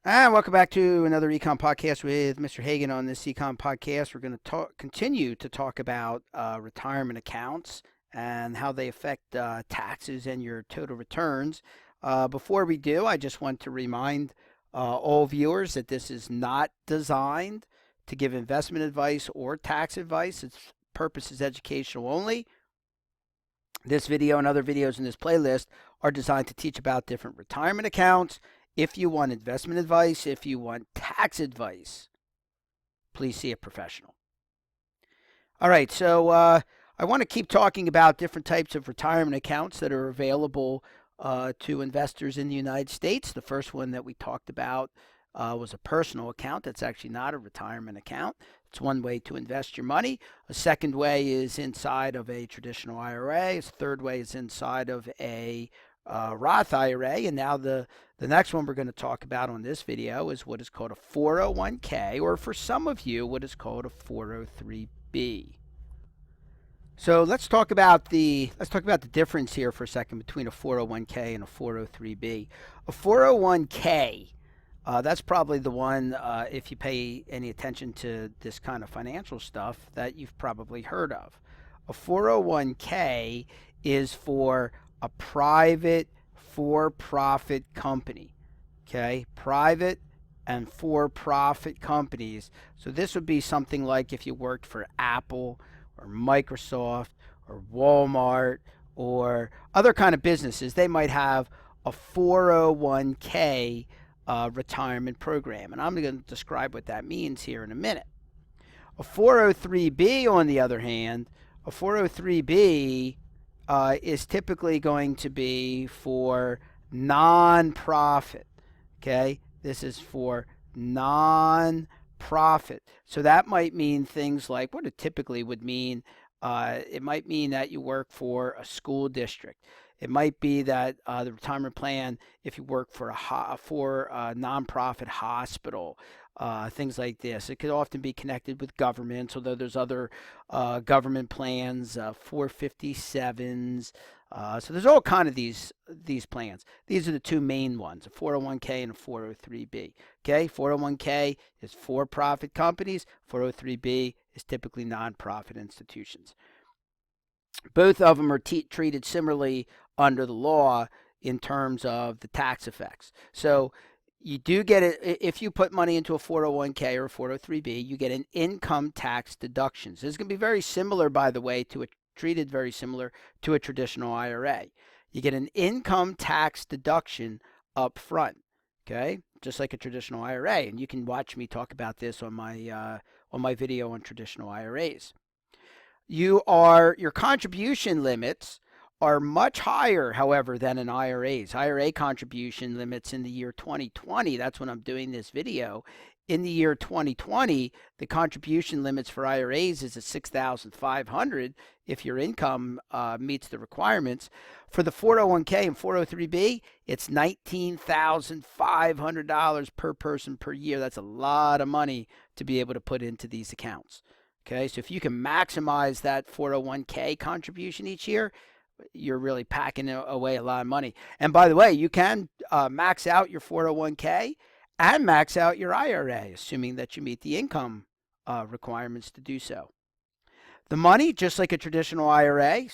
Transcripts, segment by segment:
And welcome back to another Econ podcast with Mr. Hagan. On this Econ podcast, we're going to continue to talk about retirement accounts and how they affect taxes and your total returns. Before we do, I just want to remind all viewers that this is not designed to give investment advice or tax advice. Its purpose is educational only. This video and other videos in this playlist are designed to teach about different retirement accounts. If you want investment advice, if you want tax advice, please see a professional. All right, so I want to keep talking about different types of retirement accounts that are available to investors in the United States. The first one that we talked about was a personal account. That's actually not a retirement account. It's one way to invest your money. A second way is inside of a traditional IRA. A third way is inside of a Roth IRA. And now the next one we're going to talk about on this video is what is called a 401k, or for some of you, what is called a 403b. So let's talk about the difference here for a second between a 401k and a 403b. A 401k, that's probably the one, if you pay any attention to this kind of financial stuff, that you've probably heard of. A 401k is for a private for-profit company, okay? Private and for-profit companies. So this would be something like if you worked for Apple or Microsoft or Walmart or other kind of businesses. They might have a 401k retirement program. And I'm going to describe what that means here in a minute. A 403b, on the other hand, a 403b is typically going to be for non-profit. Okay, this is for non-profit. So that might mean things like what it typically would mean. It might mean that you work for a school district. It might be that the retirement plan, if you work for a nonprofit hospital, things like this. It could often be connected with governments, although there's other government plans, 457s. So there's all kind of these plans. These are the two main ones, a 401k and a 403b. Okay, 401k is for-profit companies. 403b is typically nonprofit institutions. Both of them are treated similarly under the law in terms of the tax effects. So you do get it if you put money into a 401k or a 403b, you get an income tax deduction. So this is going to be very similar, by the way, treated very similar to a traditional IRA. You get an income tax deduction up front, okay, just like a traditional IRA. And you can watch me talk about this on my video on traditional IRAs. Your contribution limits are much higher, however, than in IRAs. IRA contribution limits in the year 2020, that's when I'm doing this video. In the year 2020, the contribution limits for IRAs is at $6,500 if your income meets the requirements. For the 401k and 403b, it's $19,500 per person per year. That's a lot of money to be able to put into these accounts. Okay, so if you can maximize that 401k contribution each year, you're really packing away a lot of money. And by the way, you can max out your 401k and max out your IRA, assuming that you meet the income requirements to do so. The money, just like a traditional IRA,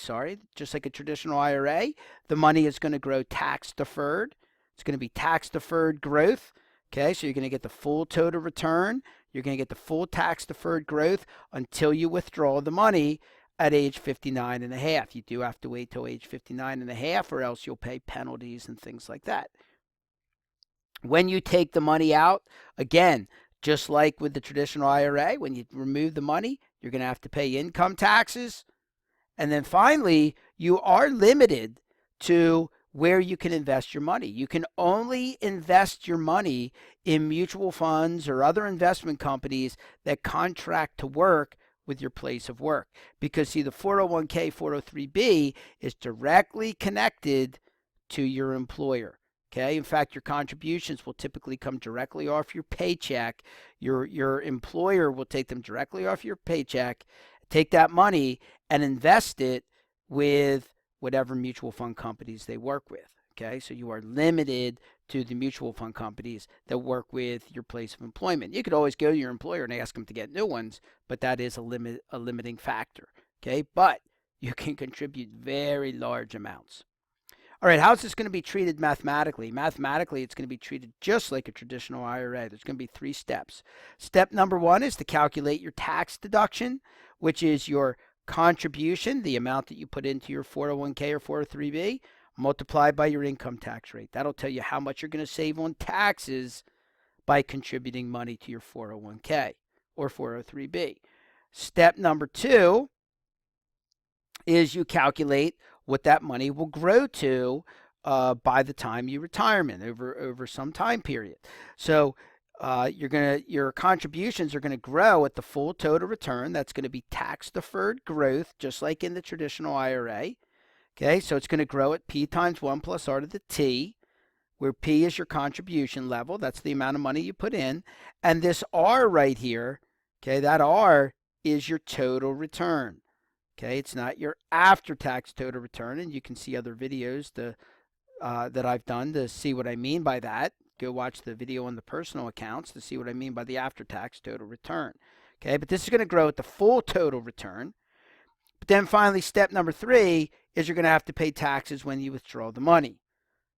the money is going to grow tax deferred. It's going to be tax deferred growth. Okay, so you're going to get the full total return. You're going to get the full tax deferred growth until you withdraw the money at age 59 and a half. You do have to wait till age 59 and a half, or else you'll pay penalties and things like that. When you take the money out, again, just like with the traditional IRA, when you remove the money, you're going to have to pay income taxes. And then finally, you are limited to where you can invest your money. You can only invest your money in mutual funds or other investment companies that contract to work with your place of work. Because see, the 401k, 403b is directly connected to your employer. Okay, in fact, your contributions will typically come directly off your paycheck. Your employer will take them directly off your paycheck, take that money and invest it with whatever mutual fund companies they work with. Okay, so you are limited to the mutual fund companies that work with your place of employment. You could always go to your employer and ask them to get new ones, but that is a limiting factor. Okay, but you can contribute very large amounts. All right, how's this going to be treated mathematically? Mathematically, it's going to be treated just like a traditional IRA. There's going to be 3 steps. Step number 1 is to calculate your tax deduction, which is your contribution, the amount that you put into your 401k or 403b, multiplied by your income tax rate. That'll tell you how much you're going to save on taxes by contributing money to your 401k or 403b. Step number 2 is you calculate what that money will grow to by the time you retirement over some time period. So your contributions are going to grow at the full total return. That's going to be tax deferred growth, just like in the traditional IRA. Okay, so it's going to grow at P times 1 plus R to the T, where P is your contribution level. That's the amount of money you put in. And this R right here, okay, that R is your total return. Okay, it's not your after-tax total return, and you can see other videos that I've done to see what I mean by that. Go watch the video on the personal accounts to see what I mean by the after-tax total return. Okay, but this is going to grow at the full total return. But then finally, step number 3 is you're going to have to pay taxes when you withdraw the money.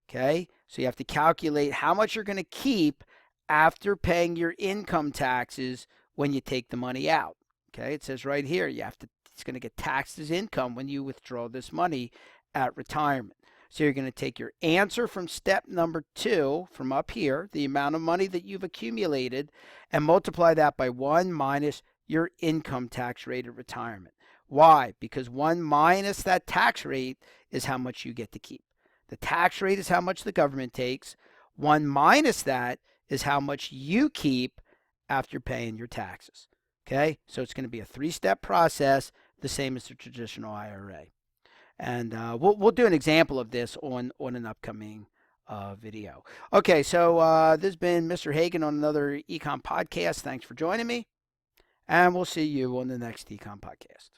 Okay, so you have to calculate how much you're going to keep after paying your income taxes when you take the money out. Okay, it says right here, it's going to get taxed as income when you withdraw this money at retirement. So you're going to take your answer from step number 2 from up here, the amount of money that you've accumulated, and multiply that by 1 minus your income tax rate at retirement. Why? Because 1 minus that tax rate is how much you get to keep. The tax rate is how much the government takes. 1 minus that is how much you keep after paying your taxes. Okay, so it's going to be a 3-step process, the same as the traditional IRA. And we'll do an example of this on an upcoming video. Okay, so this has been Mr. Hagan on another Econ podcast. Thanks for joining me, and we'll see you on the next Econ podcast.